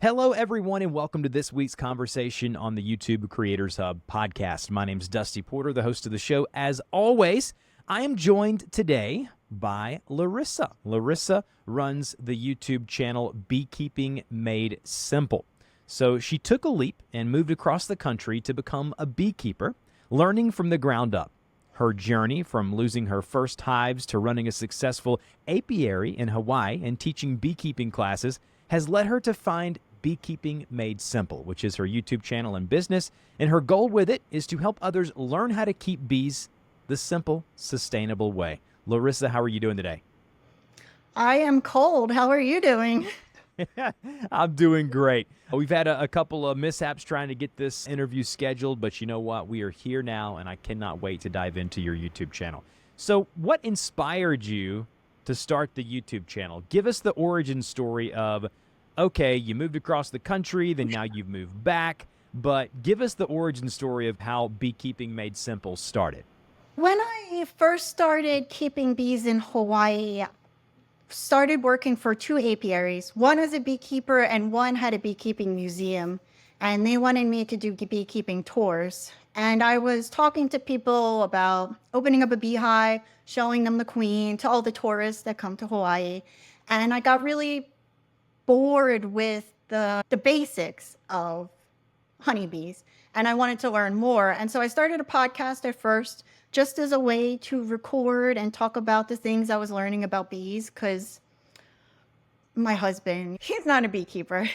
Hello, everyone, and welcome to this week's conversation on the YouTube Creators Hub podcast. My name is Dusty Porter, the host of the show. As always, I am joined today by Larissa. Larissa runs the YouTube channel Beekeeping Made Simple. So she took a leap and moved across the country to become a beekeeper, learning from the ground up. Her journey from losing her first hives to running a successful apiary in Hawaii and teaching beekeeping classes has led her to find Beekeeping Made Simple, which is her YouTube channel and business, and her goal with it is to help others learn how to keep bees the simple, sustainable way. Larissa, how are you doing today? I am cold. How are you doing? I'm doing great. We've had a couple of mishaps trying to get this interview scheduled, but you know what? We are here now, and I cannot wait to dive into your YouTube channel. So what inspired you to start the YouTube channel? Give us the origin story of, okay, you moved across the country, then now you've moved back, but give us the origin story of how Beekeeping Made Simple started. When I first started keeping bees in Hawaii, started working for two apiaries. One as a beekeeper and one had a beekeeping museum. And they wanted me to do beekeeping tours. And I was talking to people about opening up a beehive, showing them the queen to all the tourists that come to Hawaii. And I got really bored with the basics of honeybees, and I wanted to learn more. And so I started a podcast at first just as a way to record and talk about the things I was learning about bees, because my husband, he's not a beekeeper.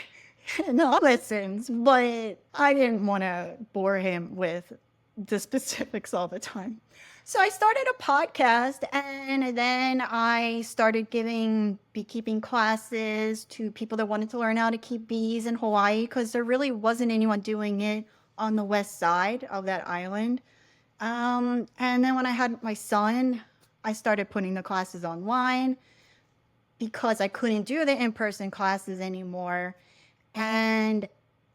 No, listens, but I didn't want to bore him with the specifics all the time. So I started a podcast, and then I started giving beekeeping classes to people that wanted to learn how to keep bees in Hawaii, because there really wasn't anyone doing it on the west side of that island. And then when I had my son, I started putting the classes online because I couldn't do the in-person classes anymore. And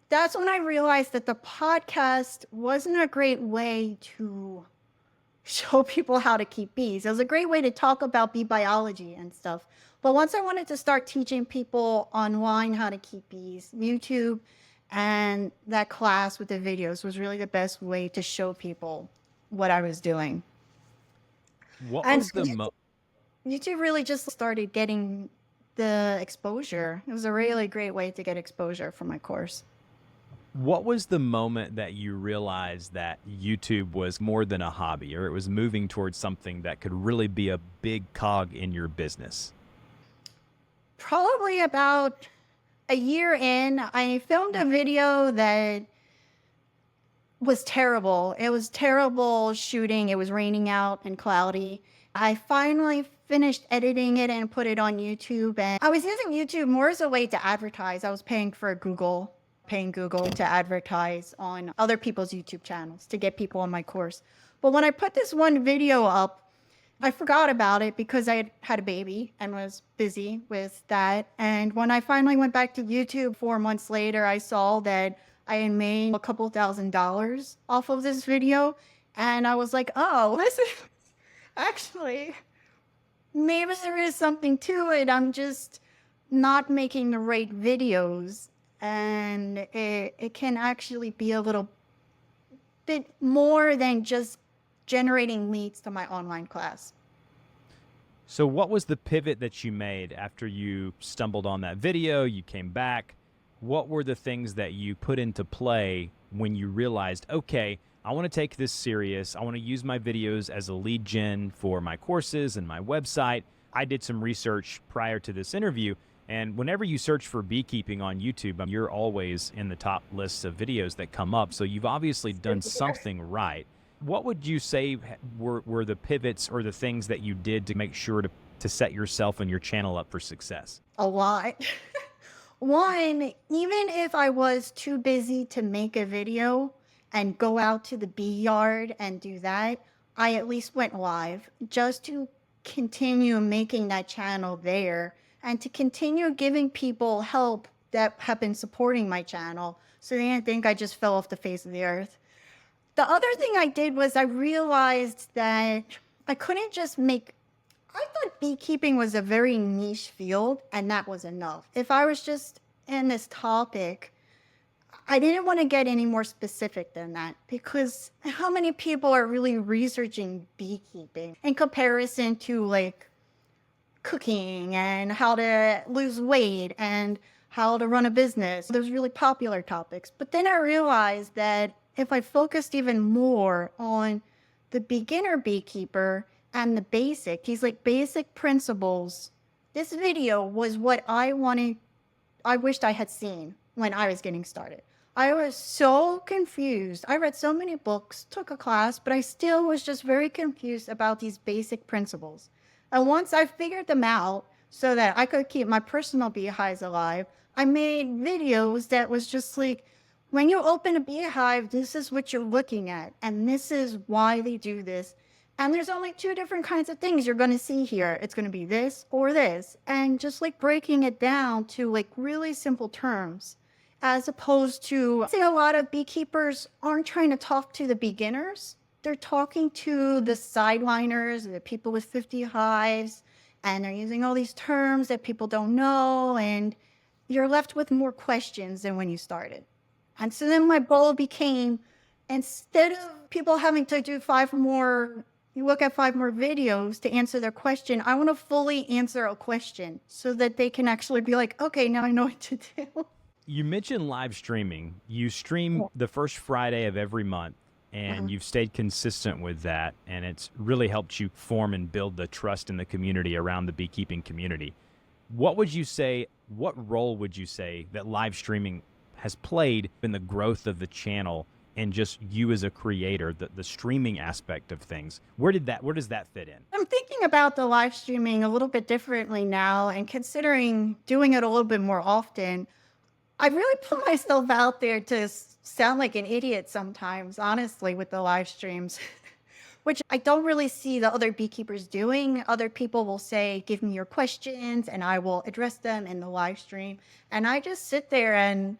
that's when I realized that the podcast wasn't a great way to show people how to keep bees. It was a great way to talk about bee biology and stuff. But once I wanted to start teaching people online how to keep bees, YouTube and that class with the videos was really the best way to show people what I was doing. What And was the YouTube really just started getting the exposure. It was a really great way to get exposure for my course. What was the moment that you realized that YouTube was more than a hobby, or it was moving towards something that could really be a big cog in your business? Probably about a year in, I filmed a video that was terrible. It was terrible shooting. It was raining out and cloudy. I finally finished editing it and put it on YouTube. And I was using YouTube more as a way to advertise. I was paying Google to advertise on other people's YouTube channels to get people on my course. But when I put this one video up, I forgot about it because I had a baby and was busy with that. And when I finally went back to YouTube 4 months later, I saw that I had made a couple $1,000s off of this video. And I was like, oh, this is actually, maybe there is something to it. I'm just not making the right videos. And it can actually be a little bit more than just generating leads to my online class. So what was the pivot that you made after you stumbled on that video, you came back? What were the things that you put into play when you realized, okay, I want to take this serious. I want to use my videos as a lead gen for my courses and my website. I did some research prior to this interview, and whenever you search for beekeeping on YouTube, you're always in the top lists of videos that come up. So you've obviously done something right. What would you say were the pivots or the things that you did to make sure to set yourself and your channel up for success? A lot. One, even if I was too busy to make a video and go out to the bee yard and do that, I at least went live just to continue making that channel there and to continue giving people help that have been supporting my channel so they didn't think I just fell off the face of the earth. The other thing I did was I realized that I couldn't just make, I thought beekeeping was a very niche field and that was enough. If I was just in this topic, I didn't want to get any more specific than that because how many people are really researching beekeeping in comparison to like cooking and how to lose weight and how to run a business? Those really popular topics. But then I realized that if I focused even more on the beginner beekeeper and the these like basic principles, this video was what I wished I had seen when I was getting started. I was so confused. I read so many books, took a class, but I still was just very confused about these basic principles. And once I figured them out so that I could keep my personal beehives alive, I made videos that was just like, when you open a beehive, this is what you're looking at, and this is why they do this. And there's only two different kinds of things you're going to see here. It's going to be this or this. And just like breaking it down to like really simple terms, as opposed to, I think a lot of beekeepers aren't trying to talk to the beginners. They're talking to the sideliners, the people with 50 hives, and they're using all these terms that people don't know. And you're left with more questions than when you started. And so then my goal became, instead of people having to do you look at 5 more videos to answer their question, I want to fully answer a question so that they can actually be like, okay, now I know what to do. You mentioned live streaming. You stream the first Friday of every month, and you've stayed consistent with that, and it's really helped you form and build the trust in the community around the beekeeping community. What role would you say that live streaming has played in the growth of the channel and just you as a creator, the streaming aspect of things? Where does that fit in? I'm thinking about the live streaming a little bit differently now, and considering doing it a little bit more often. I really put myself out there to sound like an idiot sometimes, honestly, with the live streams, which I don't really see the other beekeepers doing. Other people will say, give me your questions, and I will address them in the live stream. And I just sit there and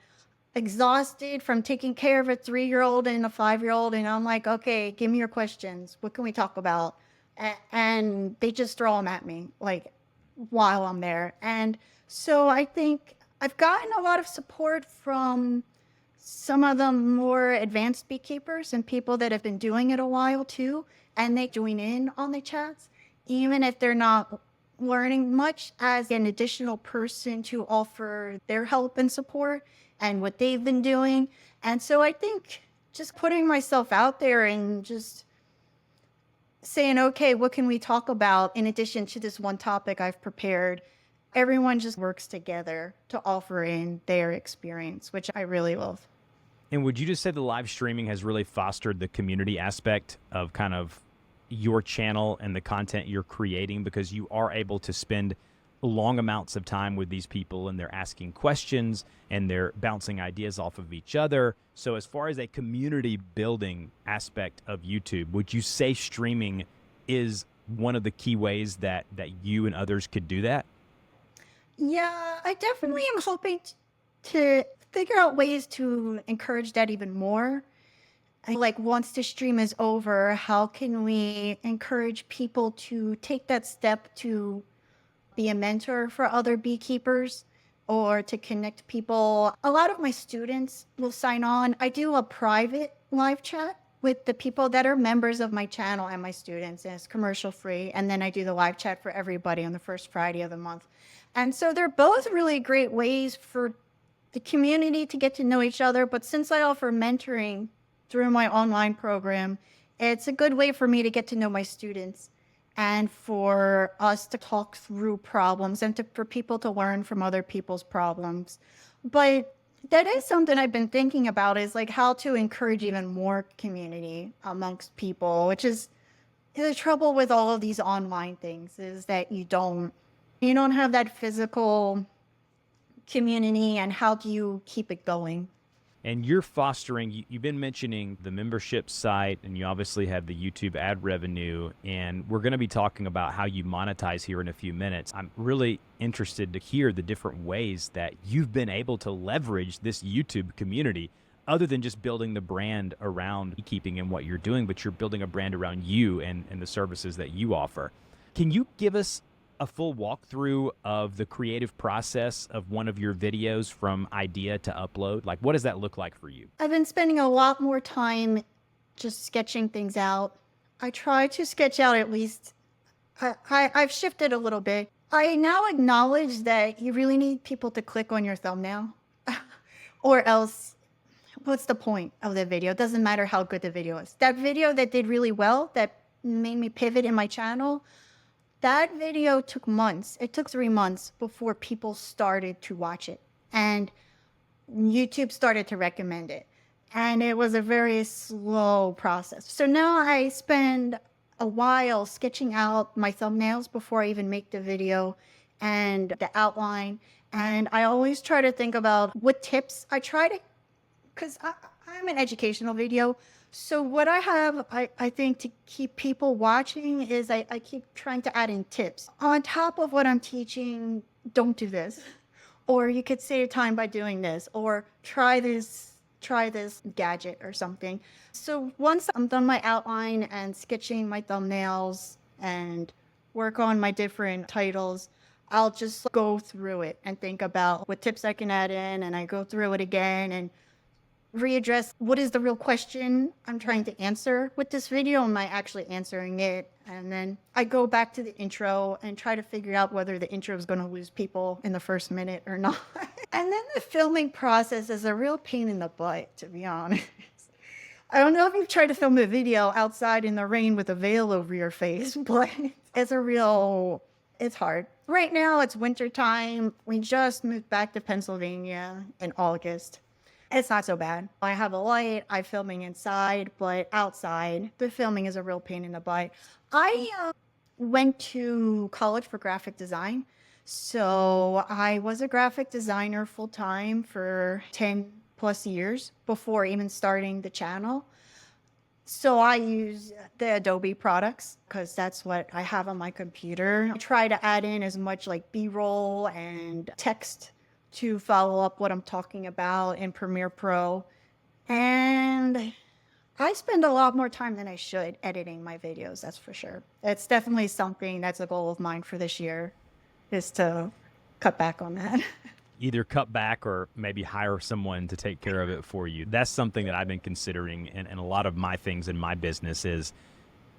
exhausted from taking care of a 3-year-old and a 5-year-old. And I'm like, okay, give me your questions. What can we talk about? And they just throw them at me like while I'm there. And so I think I've gotten a lot of support from some of the more advanced beekeepers and people that have been doing it a while too. And they join in on the chats, even if they're not learning much, as an additional person to offer their help and support and what they've been doing. And so I think just putting myself out there and just saying, okay, what can we talk about in addition to this one topic I've prepared? Everyone just works together to offer in their experience, which I really love. And would you just say the live streaming has really fostered the community aspect of kind of your channel and the content you're creating, because you are able to spend long amounts of time with these people and they're asking questions and they're bouncing ideas off of each other? So as far as a community building aspect of YouTube, would you say streaming is one of the key ways that you and others could do that? Yeah, I definitely am hoping to figure out ways to encourage that even more. Like once the stream is over, how can we encourage people to take that step to be a mentor for other beekeepers or to connect people? A lot of my students will sign on. I do a private live chat with the people that are members of my channel and my students, and it's commercial free. And then I do the live chat for everybody on the first Friday of the month. And so they're both really great ways for the community to get to know each other. But since I offer mentoring through my online program, it's a good way for me to get to know my students and for us to talk through problems and for people to learn from other people's problems. But that is something I've been thinking about, is like how to encourage even more community amongst people, which is the trouble with all of these online things, is that you don't have that physical community, and how do you keep it going? And you're fostering, you've been mentioning the membership site, and you obviously have the YouTube ad revenue, and we're going to be talking about how you monetize here in a few minutes. I'm really interested to hear the different ways that you've been able to leverage this YouTube community, other than just building the brand around beekeeping and what you're doing, but you're building a brand around you and the services that you offer. Can you give us a full walkthrough of the creative process of one of your videos from idea to upload? Like, what does that look like for you? I've been spending a lot more time just sketching things out. I try to sketch out at least, I've shifted a little bit. I now acknowledge that you really need people to click on your thumbnail or else what's the point of the video? It doesn't matter how good the video is. That video that did really well, that made me pivot in my channel, that video took months. It took 3 months before people started to watch it. And YouTube started to recommend it. And it was a very slow process. So now I spend a while sketching out my thumbnails before I even make the video and the outline. And I always try to think about what tips I try to, because I'm an educational video. So what I have, I think to keep people watching is I keep trying to add in tips. On top of what I'm teaching, don't do this. Or you could save time by doing this. Or try this gadget or something. So once I'm done my outline and sketching my thumbnails and work on my different titles, I'll just go through it and think about what tips I can add in, and I go through it again and readdress what is the real question I'm trying to answer with this video. Am I actually answering it? And then I go back to the intro and try to figure out whether the intro is going to lose people in the first minute or not. And then the filming process is a real pain in the butt, to be honest. I don't know if you've tried to film a video outside in the rain with a veil over your face, but it's hard. Right now it's winter time. We just moved back to Pennsylvania in August. It's not so bad. I have a light, I'm filming inside, but outside, the filming is a real pain in the butt. I went to college for graphic design. So I was a graphic designer full time for 10 plus years before even starting the channel. So I use the Adobe products because that's what I have on my computer. I try to add in as much like B-roll and text to follow up what I'm talking about in Premiere Pro. And I spend a lot more time than I should editing my videos, that's for sure. It's definitely something that's a goal of mine for this year, is to cut back on that. Either cut back or maybe hire someone to take care of it for you. That's something that I've been considering, and a lot of my things in my business is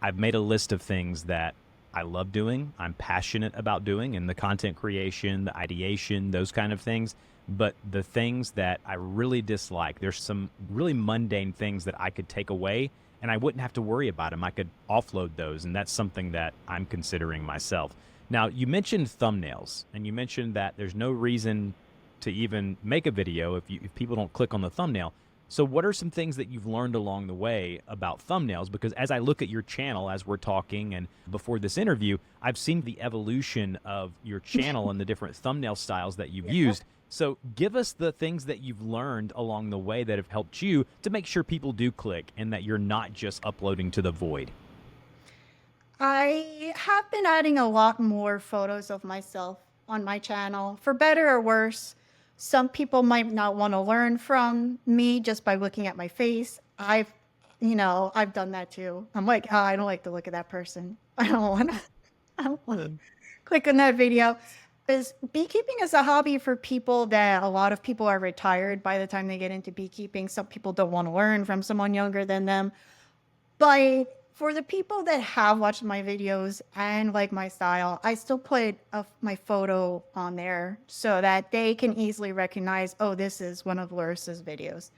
I've made a list of things that I love doing, I'm passionate about doing, and the content creation, the ideation, those kind of things. But the things that I really dislike, there's some really mundane things that I could take away and I wouldn't have to worry about them. I could offload those, and that's something that I'm considering myself. Now, you mentioned thumbnails, and you mentioned that there's no reason to even make a video if people don't click on the thumbnail. So what are some things that you've learned along the way about thumbnails? Because as I look at your channel, as we're talking and before this interview, I've seen the evolution of your channel and the different thumbnail styles that you've used. So give us the things that you've learned along the way that have helped you to make sure people do click and that you're not just uploading to the void. I have been adding a lot more photos of myself on my channel, for better or worse. Some people might not want to learn from me just by looking at my face. I've done that too. I'm like, oh, I don't like to look at that person. I don't want to click on that video. Because beekeeping is a hobby for people that a lot of people are retired by the time they get into beekeeping. Some people don't want to learn from someone younger than them. But for the people that have watched my videos and like my style, I still put my photo on there so that they can easily recognize, oh, this is one of Larissa's videos.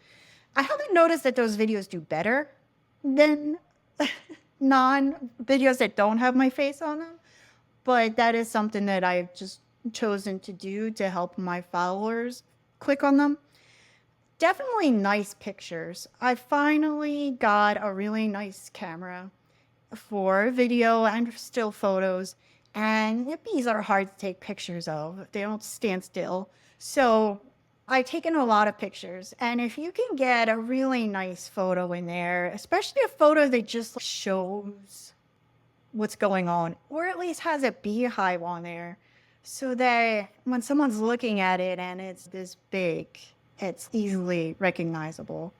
I haven't noticed that those videos do better than non-videos that don't have my face on them, but that is something that I've just chosen to do to help my followers click on them. Definitely nice pictures. I finally got a really nice camera for video and still photos, and bees are hard to take pictures of. They don't stand still. So I've taken a lot of pictures, and if you can get a really nice photo in there, especially a photo that just shows what's going on, or at least has a beehive on there, so that when someone's looking at it and it's this big, it's easily recognizable.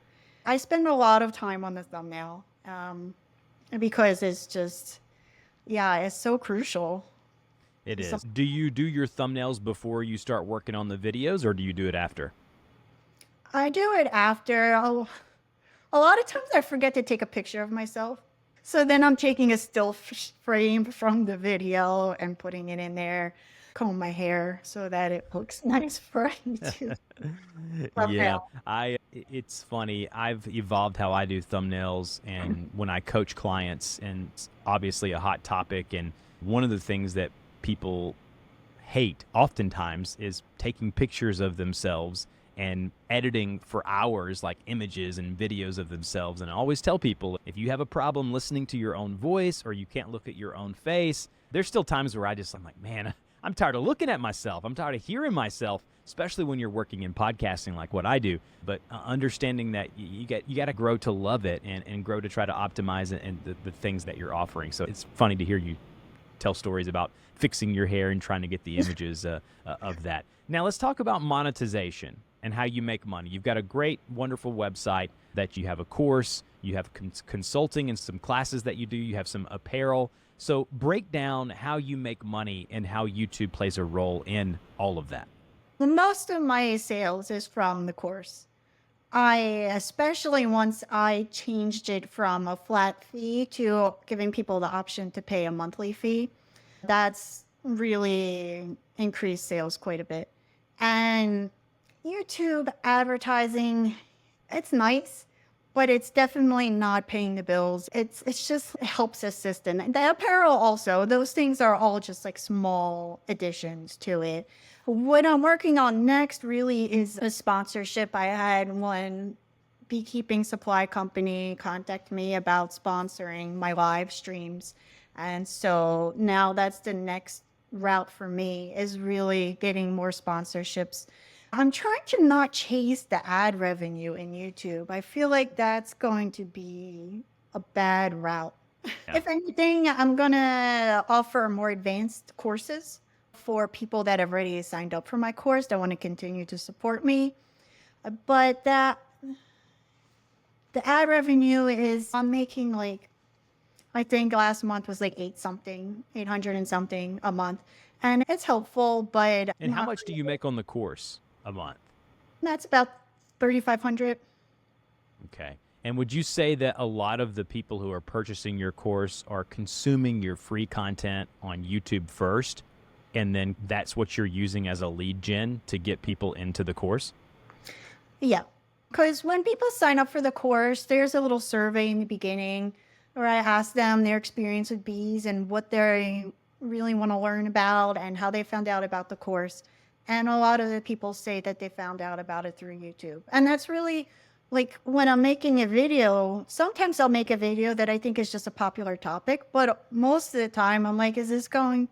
I spend a lot of time on the thumbnail because it's just, yeah, it's so crucial. It So is. Do you do your thumbnails before you start working on the videos, or do you do it after? I do it after. A lot of times I forget to take a picture of myself. So then I'm taking a still frame from the video and putting it in there, comb my hair so that it looks nice for YouTube Yeah, thumbnail. it's funny. I've evolved how I do thumbnails and when I coach clients, and it's obviously a hot topic. And one of the things that people hate oftentimes is taking pictures of themselves and editing for hours, like images and videos of themselves. And I always tell people, if you have a problem listening to your own voice or you can't look at your own face, there's still times where I'm like, man, I'm tired of looking at myself. I'm tired of hearing myself, especially when you're working in podcasting like what I do. But understanding that you got to grow to love it, and grow to try to optimize it and the things that you're offering. So it's funny to hear you tell stories about fixing your hair and trying to get the images of that. Now let's talk about monetization and how you make money. You've got a great, wonderful website that you have a course, you have consulting and some classes that you do, you have some apparel. So break down how you make money and how YouTube plays a role in all of that. The most of my sales is from the course. Especially once I changed it from a flat fee to giving people the option to pay a monthly fee, that's really increased sales quite a bit. And YouTube advertising, it's nice, but it's definitely not paying the bills. It's just helps assist. And the apparel also, those things are all just like small additions to it. What I'm working on next really is a sponsorship. I had one beekeeping supply company contact me about sponsoring my live streams. And so now that's the next route for me, is really getting more sponsorships. I'm trying to not chase the ad revenue in YouTube. I feel like that's going to be a bad route. Yeah. If anything, I'm going to offer more advanced courses for people that have already signed up for my course that want to continue to support me. But the ad revenue is, I'm making like, I think last month was like 800 and something a month. And it's helpful, but And how much do you make on the course a month? that's about 3,500. Okay. And would you say that a lot of the people who are purchasing your course are consuming your free content on YouTube first, and then that's what you're using as a lead gen to get people into the course? Yeah. Because when people sign up for the course, there's a little survey in the beginning where I ask them their experience with bees and what they really want to learn about and how they found out about the course. And a lot of the people say that they found out about it through YouTube. And that's really like when I'm making a video, sometimes I'll make a video that I think is just a popular topic, but most of the time I'm like, is this going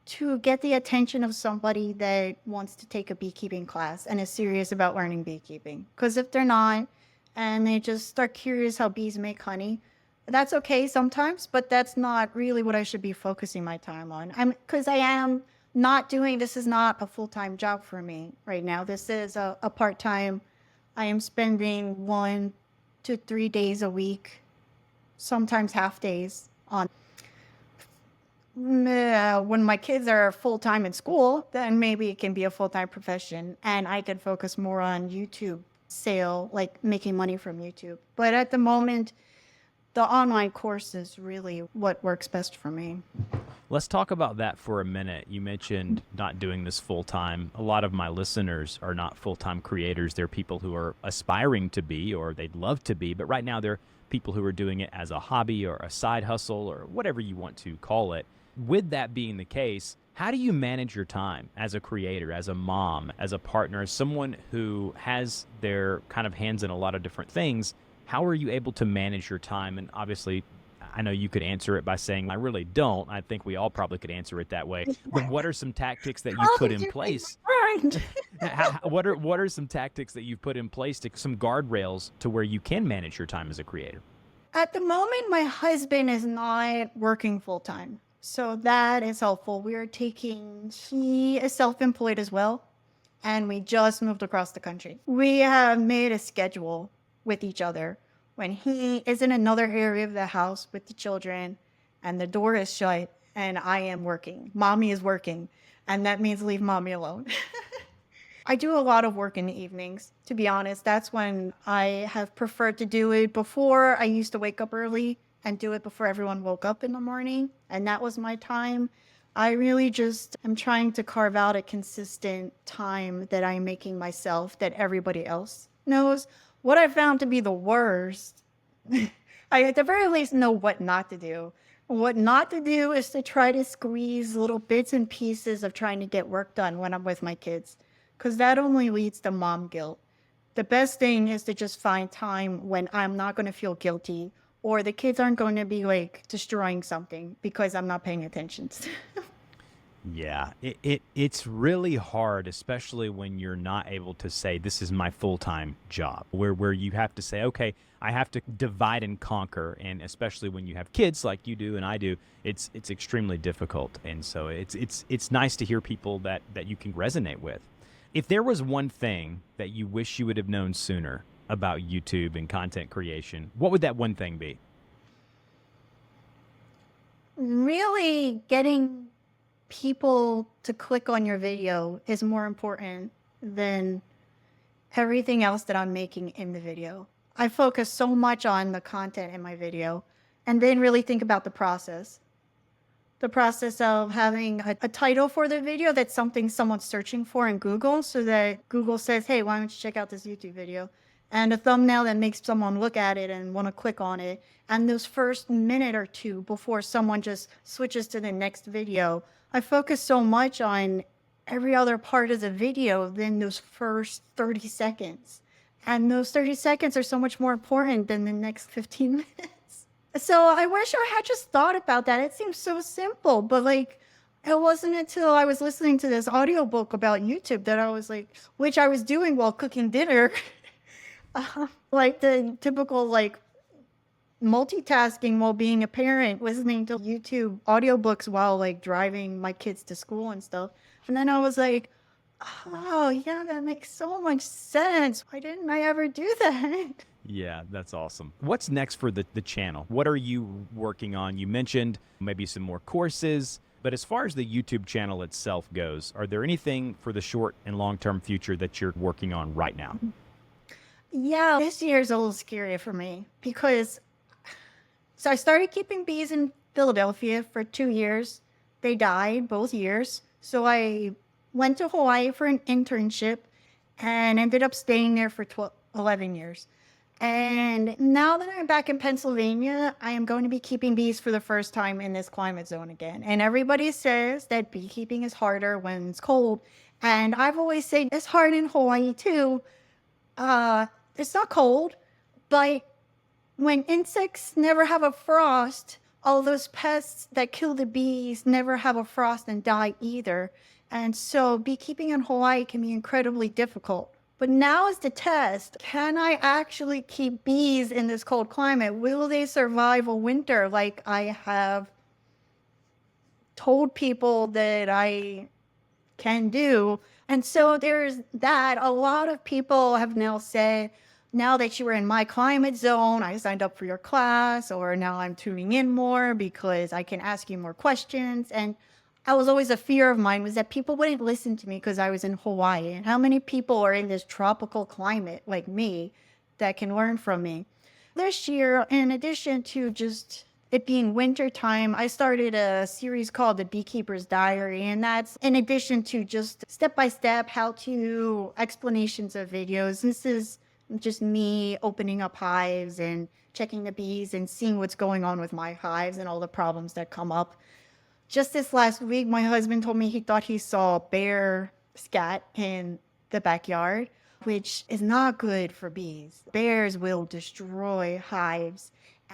to get the attention of somebody that wants to take a beekeeping class and is serious about learning beekeeping? Because if they're not, and they just are curious how bees make honey, that's okay sometimes, but that's not really what I should be focusing my time on. Because I am not doing, this is not a full-time job for me right now. This is a part-time. I am spending 1 to 3 days a week, sometimes half days on. When my kids are full-time in school, then maybe it can be a full-time profession and I could focus more on YouTube sale, like making money from YouTube. But at the moment, the online course is really what works best for me. Let's talk about that for a minute. You mentioned not doing this full time. A lot of my listeners are not full-time creators. They're people who are aspiring to be, or they'd love to be, but right now they're people who are doing it as a hobby or a side hustle or whatever you want to call it. With that being the case, how do you manage your time as a creator, as a mom, as a partner, as someone who has their kind of hands in a lot of different things? How are you able to manage your time? And obviously, I know you could answer it by saying, I really don't. I think we all probably could answer it that way. But what are some tactics that you put in place? What are some tactics that you've put in place, to some guardrails to where you can manage your time as a creator? At the moment, my husband is not working full-time. So that is helpful. He is self-employed as well. And we just moved across the country. We have made a schedule with each other. When he is in another area of the house with the children and the door is shut and I am working. Mommy is working, and that means leave mommy alone. I do a lot of work in the evenings, to be honest. That's when I have preferred to do it. Before, I used to wake up early and do it before everyone woke up in the morning, and that was my time. I really just am trying to carve out a consistent time that I'm making myself that everybody else knows. What I found to be the worst, I at the very least know what not to do. What not to do is to try to squeeze little bits and pieces of trying to get work done when I'm with my kids, because that only leads to mom guilt. The best thing is to just find time when I'm not going to feel guilty or the kids aren't going to be like destroying something because I'm not paying attention. Yeah, it's really hard, especially when you're not able to say this is my full-time job, where you have to say, okay, I have to divide and conquer, and especially when you have kids like you do and I do, it's extremely difficult. And so it's nice to hear people that you can resonate with. If there was one thing that you wish you would have known sooner about YouTube and content creation, what would that one thing be? Really getting people to click on your video is more important than everything else that I'm making in the video. I focus so much on the content in my video and then really think about the process. The process of having a title for the video that's something someone's searching for in Google so that Google says, hey, why don't you check out this YouTube video? And a thumbnail that makes someone look at it and want to click on it. And those first minute or two before someone just switches to the next video, I focus so much on every other part of the video than those first 30 seconds. And those 30 seconds are so much more important than the next 15 minutes. So I wish I had just thought about that. It seems so simple, but like, it wasn't until I was listening to this audiobook about YouTube that I was like, which I was doing while cooking dinner. Like the typical like multitasking while being a parent, listening to YouTube audiobooks while like driving my kids to school and stuff. And then I was like, oh yeah, that makes so much sense. Why didn't I ever do that? Yeah, that's awesome. What's next for the channel? What are you working on? You mentioned maybe some more courses, but as far as the YouTube channel itself goes, are there anything for the short and long-term future that you're working on right now? Yeah, this year is a little scary for me because I started keeping bees in Philadelphia for 2 years. They died both years. So I went to Hawaii for an internship and ended up staying there for 11 years. And now that I'm back in Pennsylvania, I am going to be keeping bees for the first time in this climate zone again. And everybody says that beekeeping is harder when it's cold. And I've always said it's hard in Hawaii too. It's not cold, but when insects never have a frost, all those pests that kill the bees never have a frost and die either. And so beekeeping in Hawaii can be incredibly difficult. But now is the test. Can I actually keep bees in this cold climate? Will they survive a winter like I have told people that I can do? And so there's that. A lot of people have now said, now that you were in my climate zone, I signed up for your class, or now I'm tuning in more because I can ask you more questions. And I was always a fear of mine was that people wouldn't listen to me because I was in Hawaii. And how many people are in this tropical climate like me that can learn from me? This year, in addition to just it being winter time, I started a series called The Beekeeper's Diary. And that's in addition to just step-by-step how-to explanations of videos. This is just me opening up hives and checking the bees and seeing what's going on with my hives and all the problems that come up. Just this last week, my husband told me he thought he saw a bear scat in the backyard, which is not good for bees. Bears will destroy hives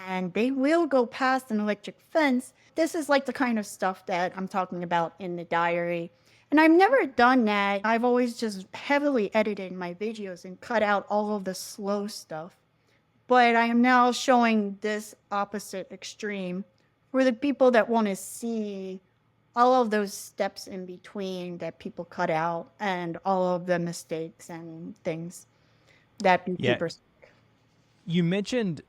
and they will go past an electric fence. This is like the kind of stuff that I'm talking about in the diary. And I've never done that. I've always just heavily edited my videos and cut out all of the slow stuff. But I am now showing this opposite extreme for the people that want to see all of those steps in between that people cut out and all of the mistakes and things that beekeepers. Yeah. You mentioned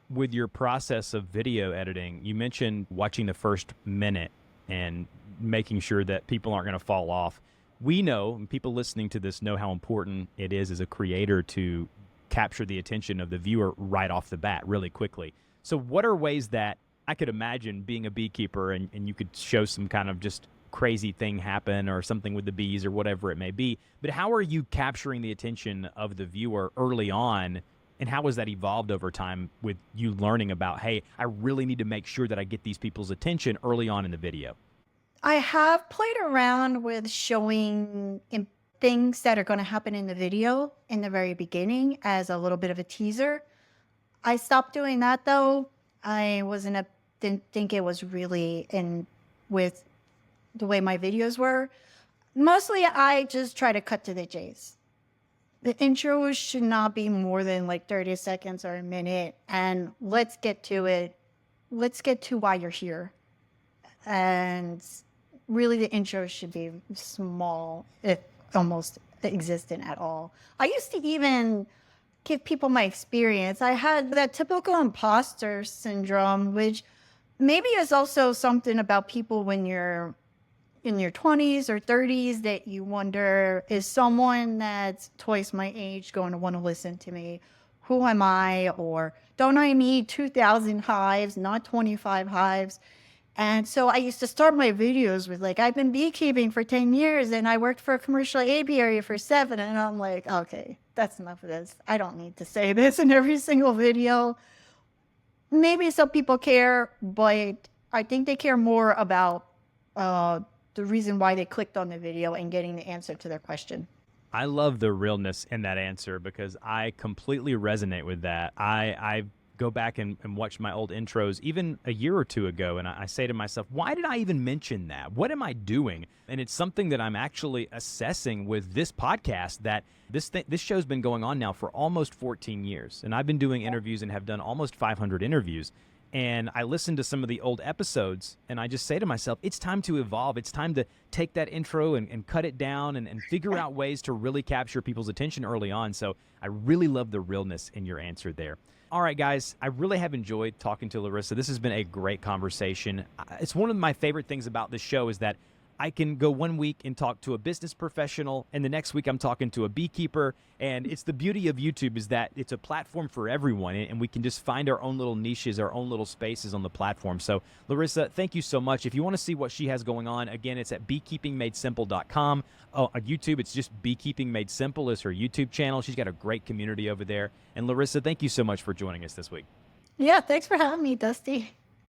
with your process of video editing, you mentioned watching the first minute and making sure that people aren't going to fall off. We know, and people listening to this know how important it is as a creator to capture the attention of the viewer right off the bat really quickly. So what are ways that I could imagine being a beekeeper and you could show some kind of just crazy thing happen or something with the bees or whatever it may be, but how are you capturing the attention of the viewer early on, and how has that evolved over time with you learning about, hey, I really need to make sure that I get these people's attention early on in the video? I have played around with showing things that are going to happen in the video in the very beginning as a little bit of a teaser. I stopped doing that though. Didn't think it was really in with the way my videos were. Mostly I just try to cut to the chase. The intro should not be more than like 30 seconds or a minute, and let's get to it. Let's get to why you're here. And really the intro should be small, if almost existent at all. I used to even give people my experience. I had that typical imposter syndrome, which maybe is also something about people when you're in your 20s or 30s that you wonder, is someone that's twice my age going to want to listen to me? Who am I? Or don't I need 2,000 hives, not 25 hives? And so I used to start my videos with like, I've been beekeeping for 10 years and I worked for a commercial apiary for 7. And I'm like, okay, that's enough of this. I don't need to say this in every single video. Maybe some people care, but I think they care more about the reason why they clicked on the video and getting the answer to their question. I love the realness in that answer because I completely resonate with that. I go back and watch my old intros even a year or two ago, and I say to myself, why did I even mention that? What am I doing? And it's something that I'm actually assessing with this podcast, that this show's been going on now for almost 14 years, and I've been doing interviews and have done almost 500 interviews. And I listen to some of the old episodes, and I just say to myself, it's time to evolve. It's time to take that intro and cut it down and figure out ways to really capture people's attention early on. So I really love the realness in your answer there. All right, guys, I really have enjoyed talking to Larissa. This has been a great conversation. It's one of my favorite things about this show is that I can go one week and talk to a business professional, and the next week I'm talking to a beekeeper. And it's the beauty of YouTube is that it's a platform for everyone, and we can just find our own little niches, our own little spaces on the platform. So, Larissa, thank you so much. If you want to see what she has going on, again, it's at beekeepingmadesimple.com. Oh, on YouTube, it's just Beekeeping Made Simple is her YouTube channel. She's got a great community over there. And Larissa, thank you so much for joining us this week. Yeah, thanks for having me, Dusty.